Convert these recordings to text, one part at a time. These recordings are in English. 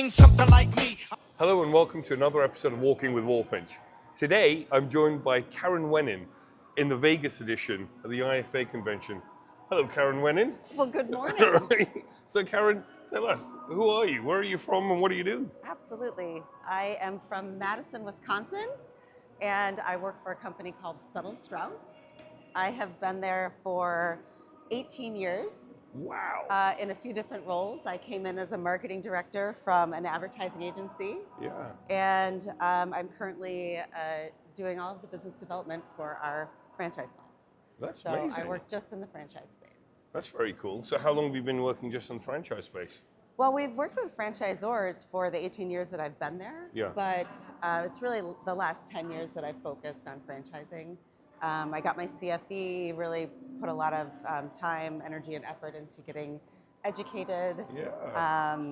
seen something like me. Hello and welcome to another episode of Walking with Walfinch. Today I'm joined by Karen Wenning in the Vegas edition of the IFA convention. Hello Karen Wenning. Well, good morning. Right. So Karen, tell us, who are you? Where are you from and what do you do? Absolutely. I am from Madison, Wisconsin, and I work for a company called Suttle-Straus. I have been there for 18 years. Wow. In a few different roles. I came in as a marketing director from an advertising agency. Yeah. And I'm currently doing all of the business development for our franchise clients. That's so amazing. I work just in the franchise space. That's very cool. So how long have you been working just in the franchise space? Well, we've worked with franchisors for the 18 years that I've been there, Yeah. but it's really the last 10 years that I've focused on franchising. I got my CFE, really put a lot of time, energy, and effort into getting educated. Yeah.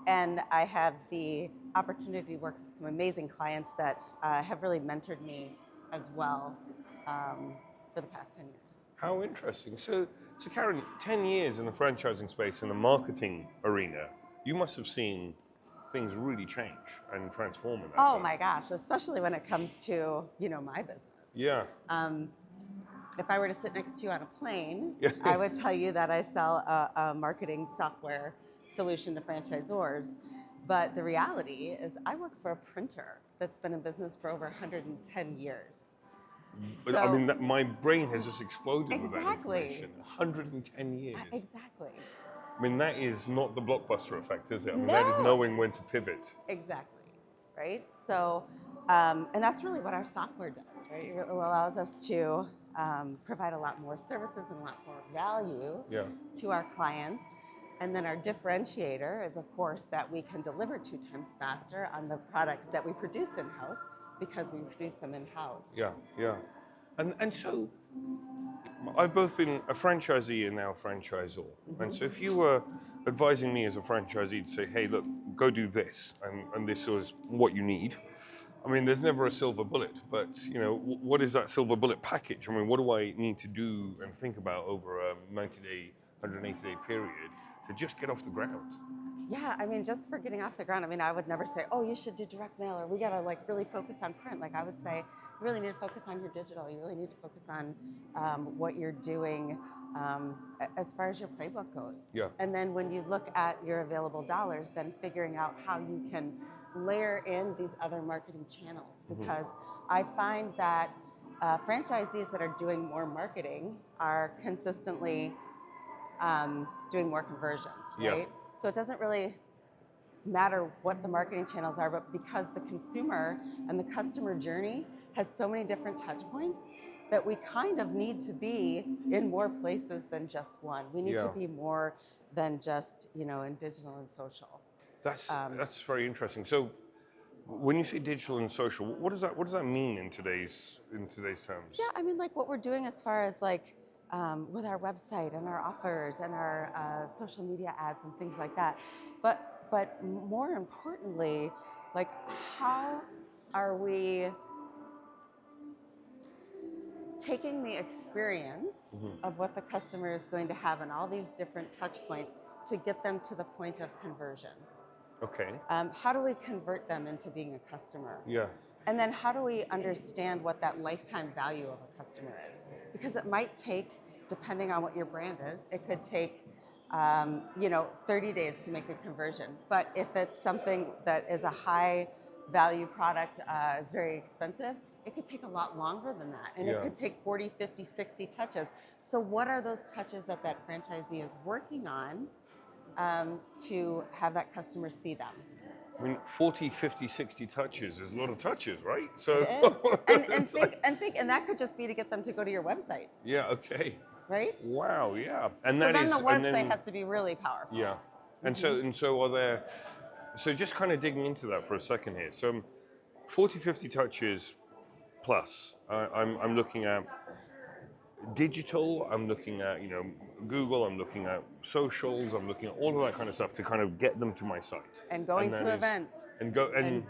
And I have the opportunity to work with some amazing clients that have really mentored me as well for the past 10 years. How interesting. So Karen, 10 years in the franchising space, in the marketing arena, you must have seen things really change and transform in that Oh time. my gosh, especially when it comes to, my business. Yeah. If I were to sit next to you on a plane, Yeah. I would tell you that I sell a marketing software solution to franchisors. But the reality is I work for a printer that's been in business for over 110 years. But I mean, my brain has just exploded with that Exactly. information. 110 years. Exactly. I mean, that is not the blockbuster effect, is it? I mean, that is No. knowing when to pivot. Exactly, right? So, and that's really what our software does, right? It allows us to provide a lot more services and a lot more value Yeah. to our clients. And then our differentiator is, of course, that we can deliver 2 times faster on the products that we produce in-house because we produce them in-house. Yeah, yeah. And so, I've both been a franchisee and now a franchisor. Mm-hmm. And so if you were advising me as a franchisee to say, hey, look, go do this, and this is what you need. I mean, there's never a silver bullet, but what is that silver bullet package? I mean, what do I need to do and think about over a 90-day, 180-day period to just get off the ground? Yeah, I mean, just for getting off the ground, I mean, I would never say, oh, you should do direct mail, or we gotta really focus on print. Like I would say, you really need to focus on your digital. You really need to focus on what you're doing as far as your playbook goes. Yeah. And then when you look at your available dollars, then figuring out how you can layer in these other marketing channels. Because I find that franchisees that are doing more marketing are consistently doing more conversions, right? Yeah. So it doesn't really matter what the marketing channels are, but because the consumer and the customer journey has so many different touch points that we kind of need to be in more places than just one. We need to be more than just, in digital and social. That's very interesting. So when you say digital and social, what does that mean in today's terms? Yeah, I mean, like what we're doing as far as with our website and our offers and our social media ads and things like that. But more importantly, how are we taking the experience of what the customer is going to have in all these different touch points to get them to the point of conversion? Okay. How do we convert them into being a customer? Yeah. And then how do we understand what that lifetime value of a customer is? Because it might take, depending on what your brand is, it could take 30 days to make a conversion. But if it's something that is a high value product, is very expensive, it could take a lot longer than that. And it could take 40, 50, 60 touches. So what are those touches that franchisee is working on to have that customer see them? I mean, 40, 50, 60 touches is a lot of touches, right? So It is. And that could just be to get them to go to your website. Yeah, okay. Right? Wow, yeah. So then the website has to be really powerful. Yeah. And so just kind of digging into that for a second here. So 40, 50 touches plus. I'm looking at digital, I'm looking at, Google, I'm looking at socials, I'm looking at all of that kind of stuff to kind of get them to my site. And going to events. And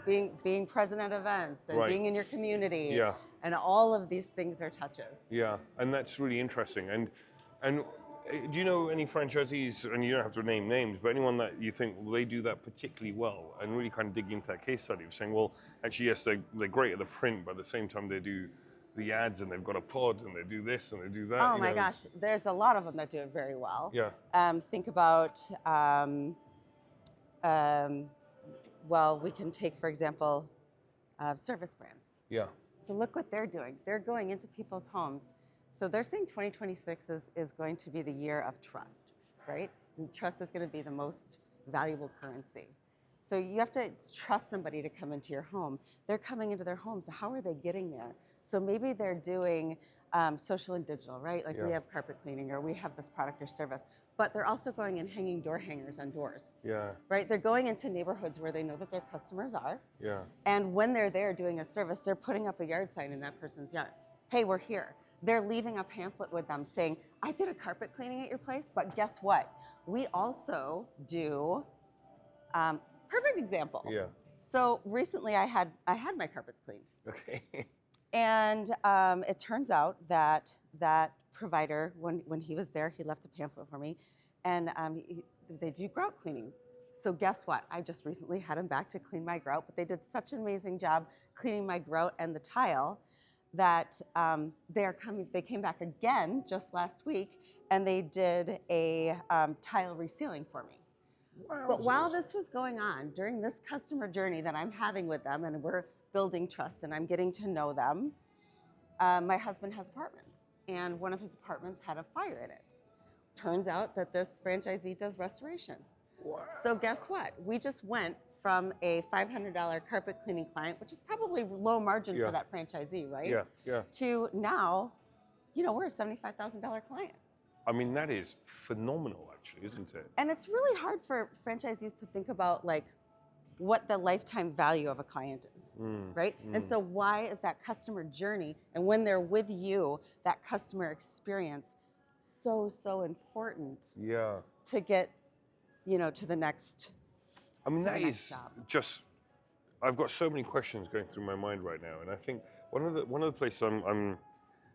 being present at events and being in your community. Yeah. And all of these things are touches. Yeah, and that's really interesting. And Do you know any franchisees, and you don't have to name names, but anyone that you think, well, they do that particularly well, and really kind of dig into that case study of saying, well, actually, yes, they're great at the print, but at the same time, they do the ads, and they've got a pod, and they do this, and they do that. Oh my gosh, there's a lot of them that do it very well. Yeah. Think about, well, we can take, for example, service brands. Yeah. So look what they're doing. They're going into people's homes. So they're saying 2026 is going to be the year of trust, right? And trust is going to be the most valuable currency. So you have to trust somebody to come into your home. They're coming into their homes. How are they getting there? So maybe they're doing social and digital, right? Like we have carpet cleaning or we have this product or service, but they're also going and hanging door hangers on doors. Yeah. Right? They're going into neighborhoods where they know that their customers are. Yeah. And when they're there doing a service, they're putting up a yard sign in that person's yard. Hey, we're here. They're leaving a pamphlet with them saying, I did a carpet cleaning at your place, but guess what? We also do, perfect example. Yeah. So recently I had my carpets cleaned. Okay. And it turns out that that provider, when he was there, he left a pamphlet for me, and they do grout cleaning. So guess what? I just recently had him back to clean my grout, but they did such an amazing job cleaning my grout and the tile that they came back again just last week, and they did a tile resealing for me. Wow. But while this was going on, during this customer journey that I'm having with them, and we're building trust and I'm getting to know them, my husband has apartments, and one of his apartments had a fire in it. Turns out that this franchisee does restoration. Wow. So guess what? We just went from a $500 carpet cleaning client, which is probably low margin for that franchisee, right? Yeah, yeah. To now, we're a $75,000 client. I mean, that is phenomenal, actually, isn't it? And it's really hard for franchisees to think about, like, what the lifetime value of a client is, right? And so why is that customer journey, and when they're with you, that customer experience so important to get, to the next I mean, that is job. just, I've got so many questions going through my mind right now. And I think one of the places I'm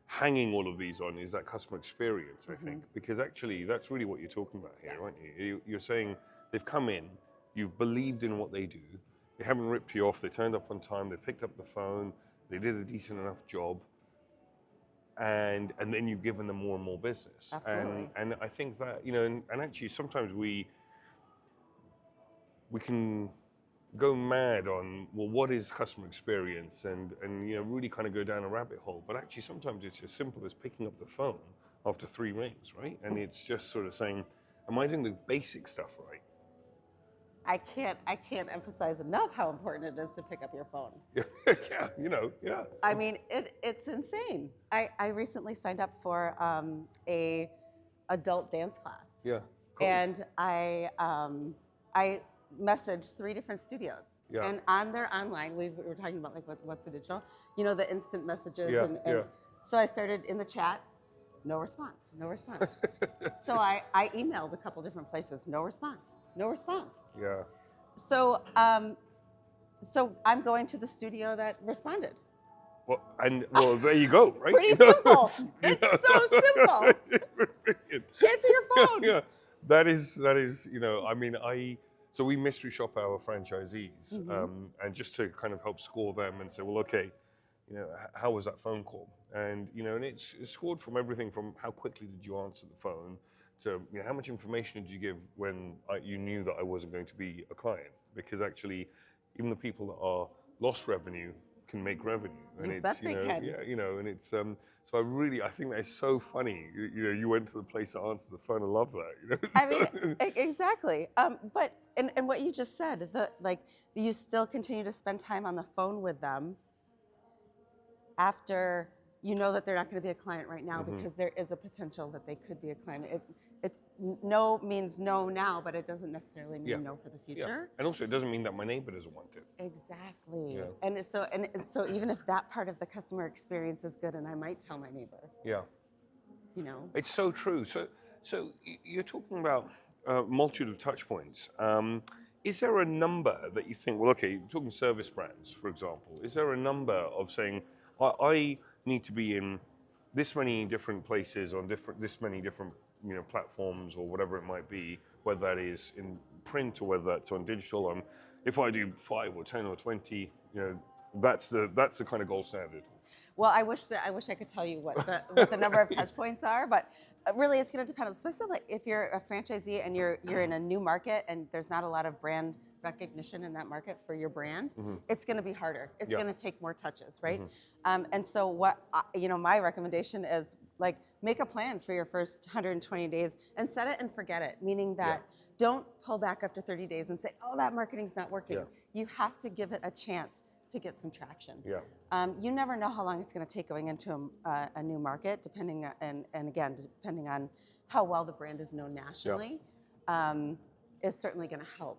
hanging all of these on is that customer experience, I think, because actually that's really what you're talking about here, aren't you? You're saying they've come in, you've believed in what they do, they haven't ripped you off, they turned up on time, they picked up the phone, they did a decent enough job, and then you've given them more and more business. Absolutely. And I think that, and actually sometimes we can go mad on, well, what is customer experience, and really kind of go down a rabbit hole. But actually sometimes it's as simple as picking up the phone after 3 rings, right? And it's just sort of saying, am I doing the basic stuff right? I can't emphasize enough how important it is to pick up your phone. Yeah. I mean, it's insane. I recently signed up for a adult dance class. Yeah. Cool. And I messaged 3 different studios. Yeah. And on their online, we were talking about, like, what's the digital, the instant messages. Yeah. So I started in the chat, no response. So I emailed a couple different places, no response. Yeah. So I'm going to the studio that responded. Well, there you go, right? Pretty simple. It's so simple. It's your phone. Yeah. That is, I mean, so we mystery shop our franchisees, and just to kind of help score them and say, well, okay, how was that phone call? And, and it's scored from everything from how quickly did you answer the phone to, how much information did you give when you knew that I wasn't going to be a client? Because actually, even the people that are lost revenue can make revenue. And You bet they can. Yeah, and it's, so I think that is so funny. You went to the place to answer the phone. I love that. I mean, exactly. But and what you just said, you still continue to spend time on the phone with them after you know that they're not going to be a client right now, because there is a potential that they could be a client. No means no now, but it doesn't necessarily mean no for the future. Yeah. And also, it doesn't mean that my neighbor doesn't want it. Exactly. Yeah. And so even if that part of the customer experience is good, and I might tell my neighbor. Yeah. It's so true. So you're talking about a multitude of touch points. Is there a number that you think, well, okay, you're talking service brands, for example. Is there a number of saying, I need to be in this many different places on this many different platforms or whatever it might be, whether that is in print or whether that's on digital. If I do 5 or 10 or 20, that's the kind of gold standard. Well, I wish I could tell you what the number of touch points are, but really it's going to depend. Especially if you're a franchisee and you're in a new market and there's not a lot of brand recognition in that market for your brand, it's going to be harder. It's going to take more touches, right? And so what my recommendation is, like, make a plan for your first 120 days and set it and forget it. Meaning that don't pull back after 30 days and say, oh, that marketing's not working. You have to give it a chance to get some traction. You never know how long it's going to take going into a new market, depending on how well the brand is known nationally, is certainly going to help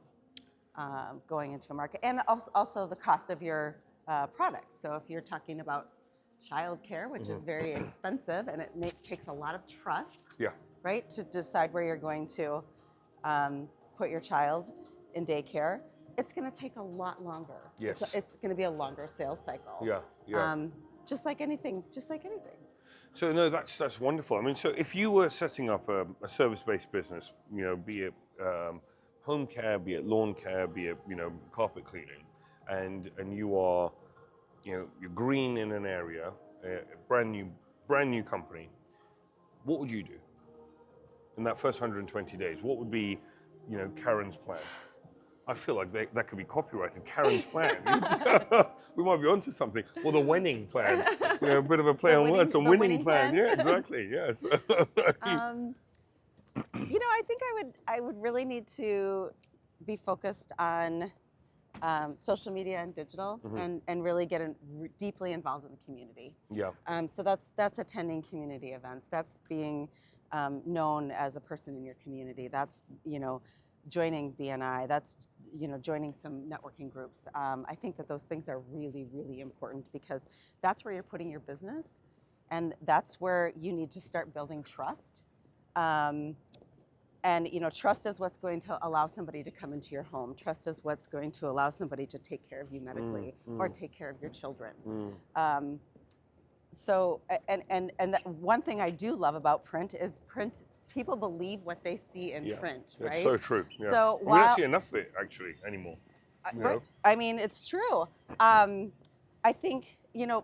going into a market. And also the cost of your products. So if you're talking about childcare, which is very expensive, and it takes a lot of trust, right, to decide where you're going to put your child in daycare, it's going to take a lot longer. Yes. It's going to be a longer sales cycle. Just like anything. So no, that's wonderful. I mean, so if you were setting up a service-based business, be it home care, be it lawn care, be it carpet cleaning, and you are you're green in an area, a brand new company, what would you do in that first 120 days? What would be Karen's plan? I feel like that could be copyrighted. Karen's plan. We might be onto something. Or the Wenning plan. A bit of a play on words. A winning plan. Yeah, exactly. Yes. I think I would really need to be focused on social media and digital, and really get deeply involved in the community. So that's attending community events. That's being known as a person in your community. That's joining BNI. That's joining some networking groups. I think that those things are really, really important, because that's where you're putting your business, and that's where you need to start building trust. And trust is what's going to allow somebody to come into your home. Trust is what's going to allow somebody to take care of you medically or take care of your children. So, and one thing I do love about print is people believe what they see in print, right? That's so true. Yeah. So we don't see enough of it actually anymore. I mean, it's true. I think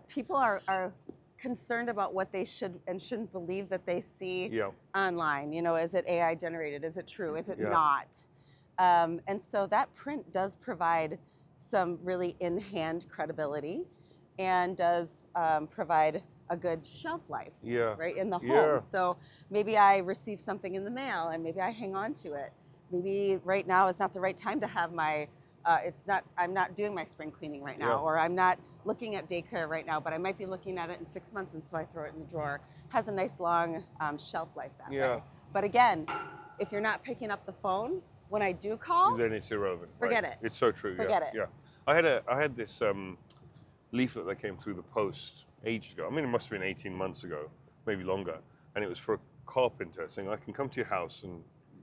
people are concerned about what they should and shouldn't believe that they see online. Is it AI generated? Is it true? Is it not? And so that print does provide some really in-hand credibility, and does provide a good shelf life, right, in the home. So maybe I receive something in the mail and maybe I hang on to it. Maybe right now is not the right time to have my, I'm not doing my spring cleaning right now, or I'm not looking at daycare right now, but I might be looking at it in 6 months, and so I throw it in the drawer. Has a nice long shelf life that way. But again, if you're not picking up the phone when I do call, then it's irrelevant. Forget it. It's so true. Forget it. Yeah. I had this leaflet that came through the post ages ago. I mean, it must have been 18 months ago, maybe longer. And it was for a carpenter saying, I can come to your house and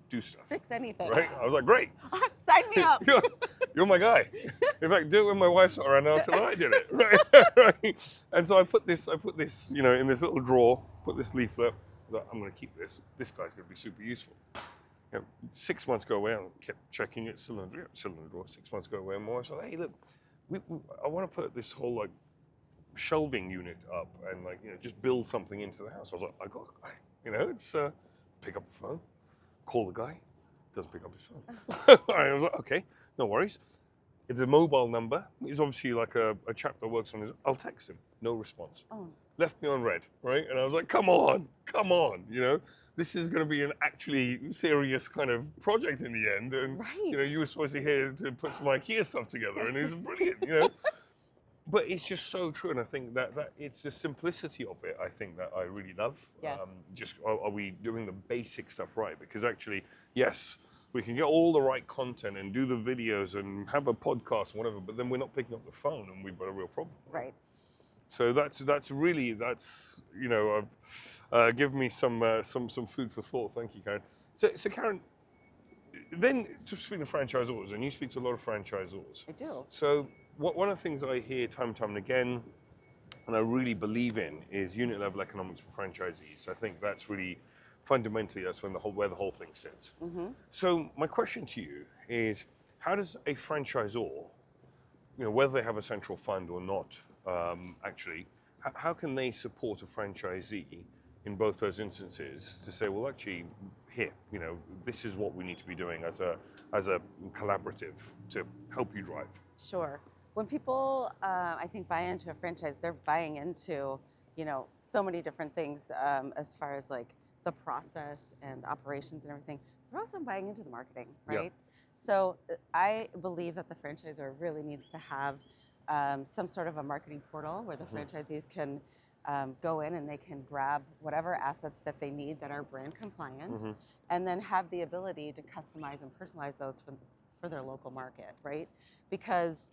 do stuff. Fix anything. Right? I was like, great. Sign me up. You're my guy. In fact, do it when my wife's not around until I did it. Right? And so I put this, in this little drawer, put this leaflet. I'm going to keep this. This guy's going to be super useful. 6 months go away, I kept checking it, still in the drawer. 6 months go away and more. So, hey, look, I want to put this whole shelving unit up and just build something into the house. I was like, I got a guy. It's pick up the phone, call the guy, doesn't pick up his phone. I was like, okay, no worries. It's a mobile number. He's obviously like a chap that works on his. I'll text him. No response. Left me on red, right? And I was like, come on. This is going to be an actually serious kind of project in the end. And you were supposed to here to put some IKEA stuff together, and it's brilliant, But it's just so true, and I think that it's the simplicity of it, I think, that I really love. Yes. Are we doing the basic stuff right? Because actually, yes, we can get all the right content and do the videos and have a podcast and whatever, but then we're not picking up the phone, and we've got a real problem. Right. So that's give me some food for thought. Thank you, Karen. So Karen, then to speak to franchisors, and you speak to a lot of franchisors. I do. So one of the things I hear time and time again and I really believe in is unit level economics for franchisees. I think that's really fundamentally that's where the whole thing sits. So my question to you is, how does a franchisor, whether they have a central fund or not, actually, how can they support a franchisee in both those instances to say, well, actually, here, this is what we need to be doing as a collaborative to help you drive? Sure. When people, I think, buy into a franchise, they're buying into, so many different things as far as like the process and operations and everything. They're also buying into the marketing, right? Yeah. So I believe that the franchisor really needs to have some sort of a marketing portal where the franchisees can go in and they can grab whatever assets that they need that are brand compliant, and then have the ability to customize and personalize those for their local market, right? Because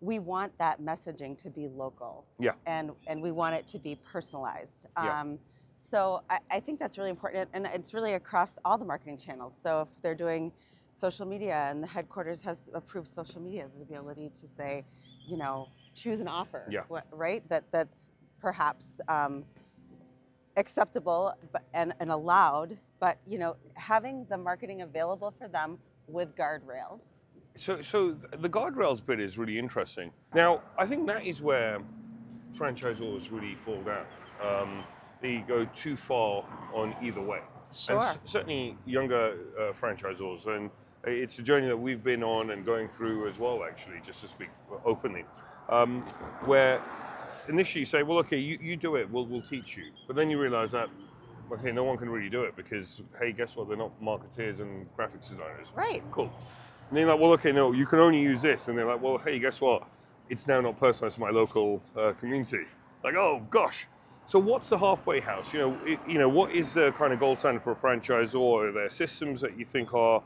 we want that messaging to be local, Yeah. and we want it to be personalized. Yeah. So I think that's really important, and it's really across all the marketing channels. So if they're doing social media and the headquarters has approved social media, the ability to say, choose an offer, Yeah. right? That's perhaps acceptable and allowed, but having the marketing available for them with guardrails. So the guardrails bit is really interesting. Now, I think that is where franchisors really fall down. They go too far on either way. Sure. And certainly younger franchisors, and it's a journey that we've been on and going through as well, actually, just to speak openly, where initially you say, well, okay, you do it, we'll teach you. But then you realize that, okay, no one can really do it because, hey, guess what? They're not marketeers and graphics designers. Right. Cool. And they're like, well, okay, no, you can only use this. And they're like, well, hey, guess what? It's now not personalized to my local community. Like, oh, gosh. So what's the halfway house? What is the kind of gold standard for a franchisor? Are there systems that you think are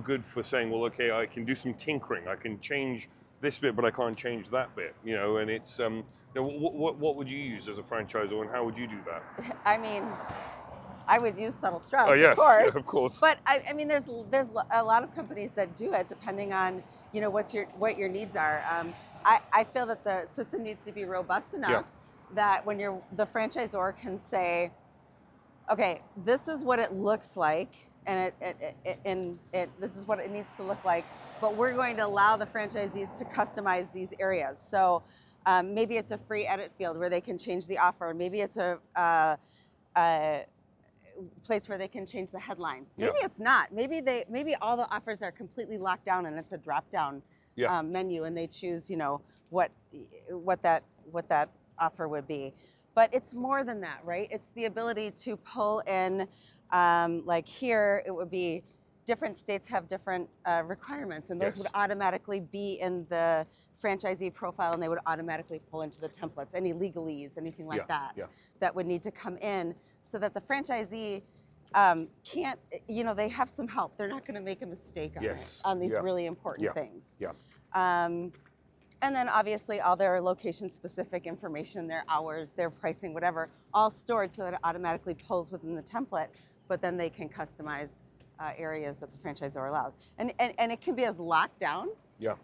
good for saying, well, okay, I can do some tinkering. I can change this bit, but I can't change that bit. And it's, what would you use as a franchisor, and how would you do that? I mean, I would use Suttle-Straus, Oh, yes, of course. yeah, of course. But I mean, there's a lot of companies that do it depending on what your needs are. I feel that the system needs to be robust enough that when the franchisor can say, okay, this is what it looks like, and this is what it needs to look like, but we're going to allow the franchisees to customize these areas. So maybe it's a free edit field where they can change the offer. Maybe it's a place where they can change the headline. Maybe it's not. Maybe all the offers are completely locked down and it's a drop-down menu, and they choose what that offer would be. But it's more than that, right? It's the ability to pull in, like here, it would be different states have different requirements, and those would automatically be in the franchisee profile, and they would automatically pull into the templates, any legalese, anything like that, that would need to come in so that the franchisee can't, they have some help. They're not going to make a mistake on these really important things. And then obviously all their location-specific information, their hours, their pricing, whatever, all stored so that it automatically pulls within the template, but then they can customize areas that the franchisor allows. And it can be as locked down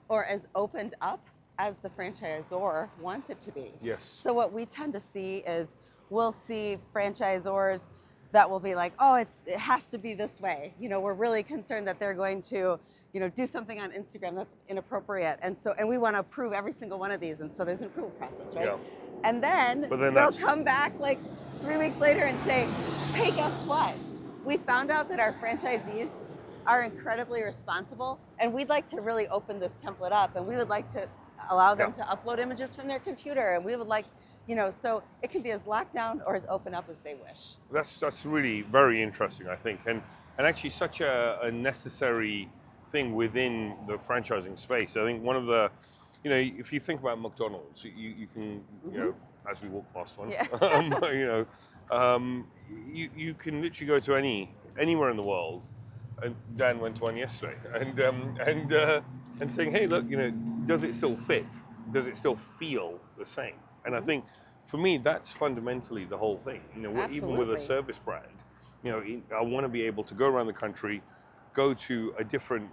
or as opened up as the franchisor wants it to be. Yes. So what we tend to see is we'll see franchisors that will be like, oh, it has to be this way. We're really concerned that they're going to do something on Instagram that's inappropriate. And we want to approve every single one of these. And so there's an approval process, right? Yeah. And then they'll come back like 3 weeks later and say, hey, guess what? We found out that our franchisees are incredibly responsible, and we'd like to really open this template up, and we would like to allow them to upload images from their computer, and we would like, so it can be as locked down or as open up as they wish. That's really very interesting, I think, and actually such a necessary thing within the franchising space. I think one of the, if you think about McDonald's, you can, as we walk past one, you can literally go to anywhere in the world. And Dan went to one yesterday, and saying, hey, look, does it still fit? Does it still feel the same? And I think, for me, that's fundamentally the whole thing. Even with a service brand, I want to be able to go around the country, go to a different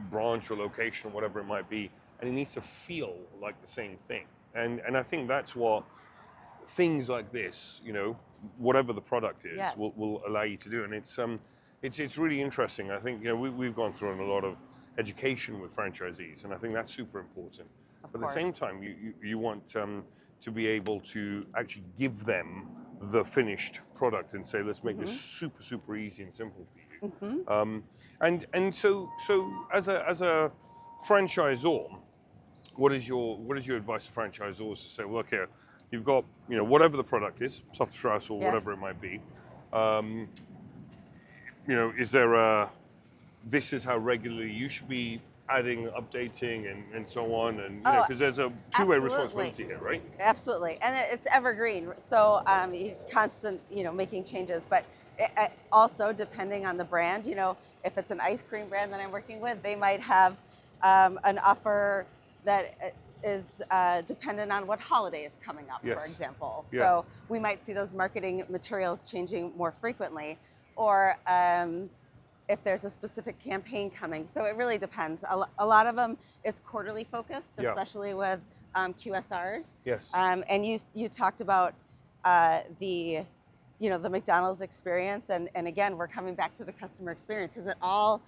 branch or location, whatever it might be, and it needs to feel like the same thing. And I think that's what things like this, whatever the product is, Yes. will allow you to do. And it's really interesting. I think we've gone through a lot of education with franchisees, and I think that's super important. Of But at the same course. time, you want to be able to actually give them the finished product and say, let's make this super easy and simple for you. And so as a franchisor, what is your advice to franchisors to say, well, okay, you've got whatever the product is, Suttle-Straus or whatever Yes. it might be. Is there this is how regularly you should be adding, updating, and so on, and because there's a two-way responsibility here, right? Absolutely, and it's evergreen. So constant, making changes. But also depending on the brand, if it's an ice cream brand that I'm working with, they might have an offer that is dependent on what holiday is coming up, Yes. for example. Yeah. So we might see those marketing materials changing more frequently, or if there's a specific campaign coming. So it really depends. A lot of them is quarterly focused, Yeah. especially with QSRs. Yes. And you talked about the McDonald's experience, and again, we're coming back to the customer experience, because it all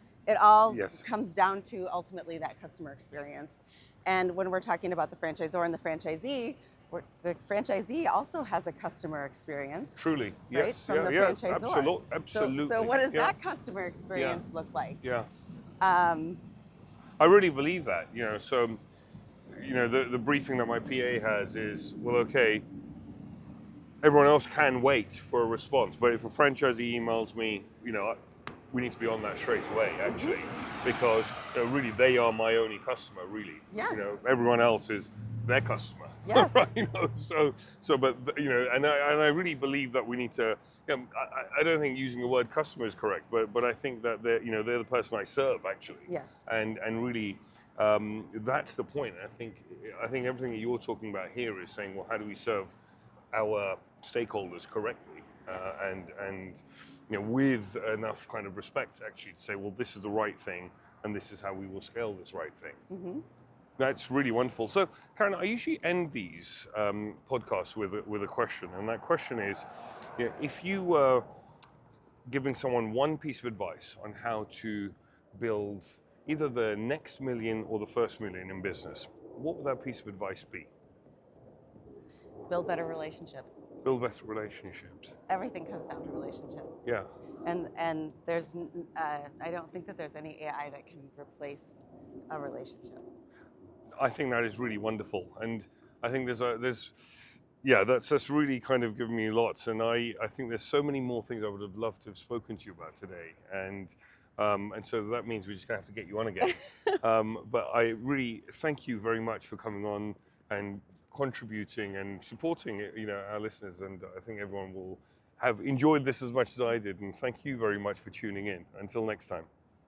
Yes. comes down to ultimately that customer experience. And when we're talking about the franchisor and the franchisee also has a customer experience. Truly, right? yes. From the yeah, franchisor. absolutely. So what does Yeah. that customer experience look like? Yeah. Um, I really believe that, so, the briefing that my PA has is, well, okay, everyone else can wait for a response, but if a franchisee emails me, we need to be on that straight away, actually, because really they are my only customer, really. Yes. Everyone else is their customer. Yes. Right? But and I really believe that we need to. I don't think using the word customer is correct, but I think that they're the person I serve, actually. Yes. And really, that's the point. I think everything that you're talking about here is saying, well, how do we serve our stakeholders correctly, and with enough kind of respect, actually, to say, well, this is the right thing, and this is how we will scale this right thing. Mm-hmm. That's really wonderful. So, Karen, I usually end these podcasts with a question, and that question is, if you were giving someone one piece of advice on how to build either the next million or the first million in business, what would that piece of advice be? Build better relationships. Build better relationships. Everything comes down to relationship. Yeah. And there's I don't think that there's any AI that can replace a relationship. I think that is really wonderful, and I think that's really kind of given me lots, and I think there's so many more things I would have loved to have spoken to you about today, and so that means we're just gonna have to get you on again. But I really thank you very much for coming on and contributing and supporting our listeners, and I think everyone will have enjoyed this as much as I did, and thank you very much for tuning in. Until next time.